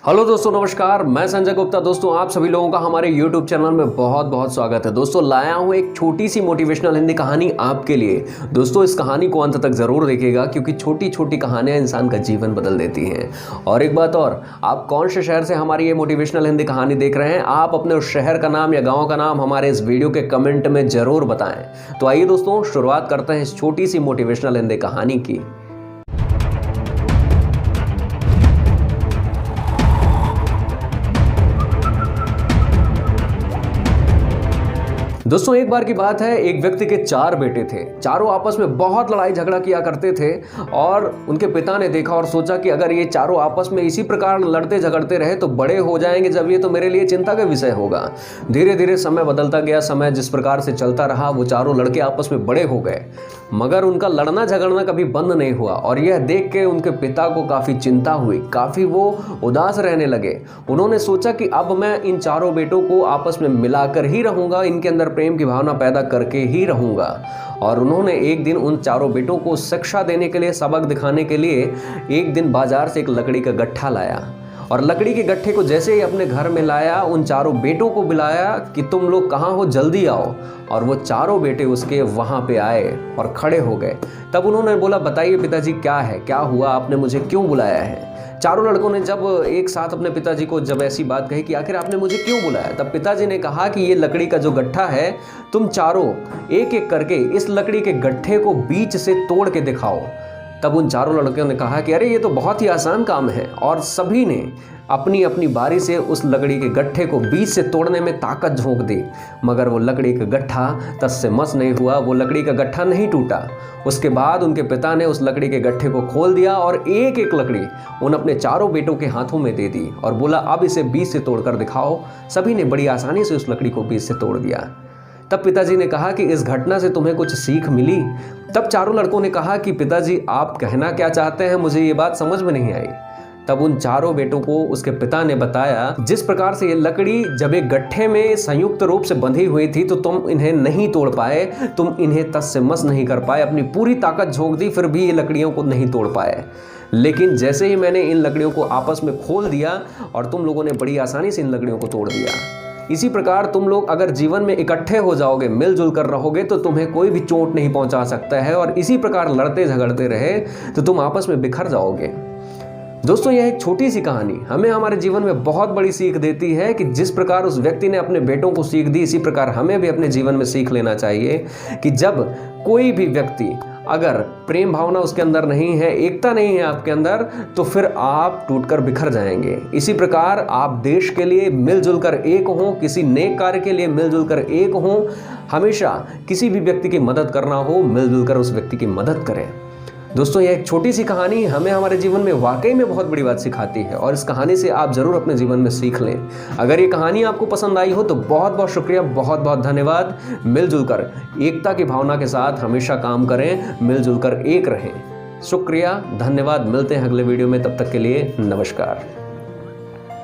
Hello दोस्तों, नमस्कार। मैं संजय गुप्ता। दोस्तों, आप सभी लोगों का हमारे YouTube चैनल में बहुत बहुत स्वागत है। दोस्तों, लाया हूं एक छोटी सी मोटिवेशनल हिंदी कहानी आपके लिए। दोस्तों, इस कहानी को अंत तक जरूर देखिएगा क्योंकि छोटी छोटी कहानियां इंसान का जीवन बदल देती हैं। और एक बात और, आप कौन से शहर से हमारी ये मोटिवेशनल हिंदी कहानी देख रहे हैं, आप अपने उस शहर का नाम या गाँव का नाम हमारे इस वीडियो के कमेंट में जरूर बताएं। तो आइए दोस्तों, शुरुआत करते हैं इस छोटी सी मोटिवेशनल हिंदी कहानी की। दोस्तों, एक बार की बात है, एक व्यक्ति के 4 बेटे थे। चारों आपस में बहुत लड़ाई झगड़ा किया करते थे और उनके पिता ने देखा और सोचा कि अगर ये चारों आपस में इसी प्रकार लड़ते झगड़ते रहे तो बड़े हो जाएंगे जब ये तो मेरे लिए चिंता का विषय होगा। धीरे धीरे समय बदलता गया। समय जिस प्रकार से चलता रहा, वो चारों लड़के आपस में बड़े हो गए, मगर उनका लड़ना झगड़ना कभी बंद नहीं हुआ। और यह देख के उनके पिता को काफ़ी चिंता हुई, काफ़ी वो उदास रहने लगे। उन्होंने सोचा कि अब मैं इन चारों बेटों को आपस में मिलाकर ही रहूँगा, इनके अंदर प्रेम की भावना पैदा करके ही रहूँगा। और उन्होंने एक दिन उन चारों बेटों को शिक्षा देने के लिए, सबक दिखाने के लिए एक दिन बाजार से एक लकड़ी का गट्ठा लाया। और लकड़ी के गट्ठे को जैसे ही अपने घर में लाया, उन चारों बेटों को बुलाया कि तुम लोग कहाँ हो, जल्दी आओ। और वो चारों बेटे उसके वहाँ पे आए और खड़े हो गए। तब उन्होंने बोला, बताइए पिताजी, क्या है, क्या हुआ, आपने मुझे क्यों बुलाया है। चारों लड़कों ने जब एक साथ अपने पिताजी को जब ऐसी बात कही कि आखिर आपने मुझे क्यों बुलाया, तब पिताजी ने कहा कि ये लकड़ी का जो गट्ठा है, तुम चारों एक एक करके इस लकड़ी के गट्ठे को बीच से तोड़ के दिखाओ। तब उन चारों लड़कों ने कहा कि अरे ये तो बहुत ही आसान काम है। और सभी ने अपनी अपनी बारी से उस लकड़ी के गट्ठे को बीच से तोड़ने में ताकत झोंक दी, मगर वो लकड़ी का गट्ठा तस से मस नहीं हुआ। वो लकड़ी का गट्ठा नहीं टूटा। उसके बाद उनके पिता ने उस लकड़ी के गट्ठे को खोल दिया और एक एक लकड़ी उन अपने चारों बेटों के हाथों में दे दी और बोला, अब इसे बीच से तोड़कर दिखाओ। सभी ने बड़ी आसानी से उस लकड़ी को बीच से तोड़ दिया। तब पिताजी ने कहा कि इस घटना से तुम्हें कुछ सीख मिली। तब चारों लड़कों ने कहा कि पिताजी, आप कहना क्या चाहते हैं, मुझे ये बात समझ में नहीं आई। तब उन चारों बेटों को उसके पिता ने बताया, जिस प्रकार से ये लकड़ी जब एक गट्ठे में संयुक्त रूप से बंधी हुई थी तो तुम इन्हें नहीं तोड़ पाए, तुम इन्हें तस से मस नहीं कर पाए, अपनी पूरी ताकत झोंक दी, फिर भी ये लकड़ियों को नहीं तोड़ पाए। लेकिन जैसे ही मैंने इन लकड़ियों को आपस में खोल दिया और तुम लोगों ने बड़ी आसानी से इन लकड़ियों को तोड़ दिया। इसी प्रकार तुम लोग अगर जीवन में इकट्ठे हो जाओगे, मिलजुल कर रहोगे, तो तुम्हें कोई भी चोट नहीं पहुंचा सकता है। और इसी प्रकार लड़ते झगड़ते रहे तो तुम आपस में बिखर जाओगे। दोस्तों, यह एक छोटी सी कहानी हमें हमारे जीवन में बहुत बड़ी सीख देती है कि जिस प्रकार उस व्यक्ति ने अपने बेटों को सीख दी, इसी प्रकार हमें भी अपने जीवन में सीख लेना चाहिए कि जब कोई भी व्यक्ति अगर प्रेम भावना उसके अंदर नहीं है, एकता नहीं है आपके अंदर, तो फिर आप टूटकर बिखर जाएंगे। इसी प्रकार आप देश के लिए मिलजुल कर एक हों, किसी नेक कार्य के लिए मिलजुल कर एक हों। हमेशा किसी भी व्यक्ति की मदद करना हो, मिलजुल कर उस व्यक्ति की मदद करें। दोस्तों, यह एक छोटी सी कहानी हमें हमारे जीवन में वाकई में बहुत बड़ी बात सिखाती है और इस कहानी से आप ज़रूर अपने जीवन में सीख लें। अगर ये कहानी आपको पसंद आई हो तो बहुत बहुत शुक्रिया, बहुत बहुत धन्यवाद। मिलजुल कर एकता की भावना के साथ हमेशा काम करें, मिलजुल कर एक रहें। शुक्रिया, धन्यवाद। मिलते हैं अगले वीडियो में, तब तक के लिए नमस्कार।